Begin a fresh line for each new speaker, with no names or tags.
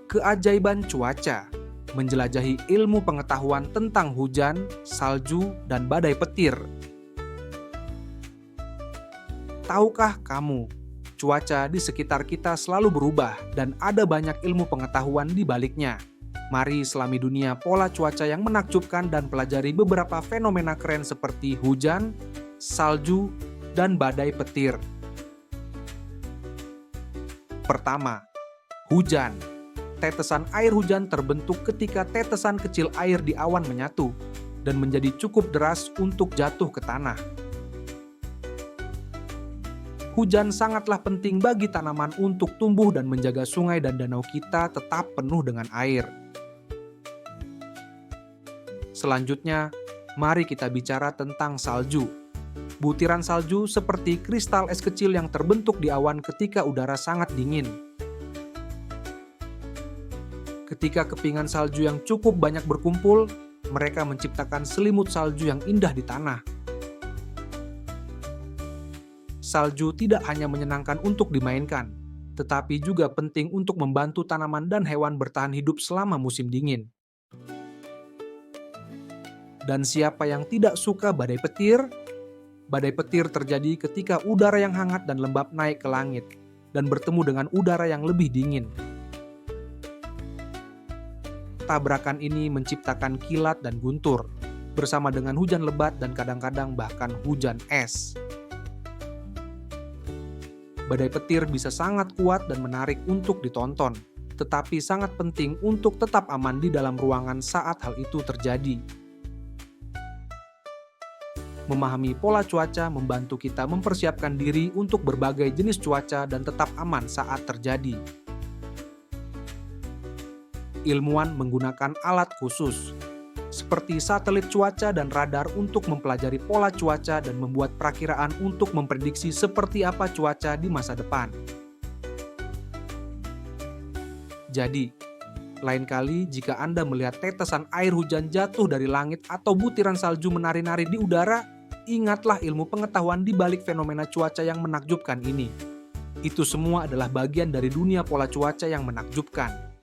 Keajaiban cuaca, menjelajahi ilmu pengetahuan tentang hujan, salju, dan badai petir. Tahukah kamu, cuaca di sekitar kita selalu berubah dan ada banyak ilmu pengetahuan di baliknya. Mari selami dunia pola cuaca yang menakjubkan dan pelajari beberapa fenomena keren seperti hujan, salju, dan badai petir. Pertama, hujan. Tetesan air hujan terbentuk ketika tetesan kecil air di awan menyatu dan menjadi cukup deras untuk jatuh ke tanah. Hujan sangatlah penting bagi tanaman untuk tumbuh dan menjaga sungai dan danau kita tetap penuh dengan air. Selanjutnya, mari kita bicara tentang salju. Butiran salju seperti kristal es kecil yang terbentuk di awan ketika udara sangat dingin. Ketika kepingan salju yang cukup banyak berkumpul, mereka menciptakan selimut salju yang indah di tanah. Salju tidak hanya menyenangkan untuk dimainkan, tetapi juga penting untuk membantu tanaman dan hewan bertahan hidup selama musim dingin. Dan siapa yang tidak suka badai petir? Badai petir terjadi ketika udara yang hangat dan lembab naik ke langit dan bertemu dengan udara yang lebih dingin. Tabrakan ini menciptakan kilat dan guntur, bersama dengan hujan lebat dan kadang-kadang bahkan hujan es. Badai petir bisa sangat kuat dan menarik untuk ditonton, tetapi sangat penting untuk tetap aman di dalam ruangan saat hal itu terjadi. Memahami pola cuaca membantu kita mempersiapkan diri untuk berbagai jenis cuaca dan tetap aman saat terjadi. Ilmuwan menggunakan alat khusus, seperti satelit cuaca dan radar untuk mempelajari pola cuaca dan membuat perakiraan untuk memprediksi seperti apa cuaca di masa depan. Jadi, lain kali jika Anda melihat tetesan air hujan jatuh dari langit atau butiran salju menari-nari di udara, ingatlah ilmu pengetahuan di balik fenomena cuaca yang menakjubkan ini. Itu semua adalah bagian dari dunia pola cuaca yang menakjubkan.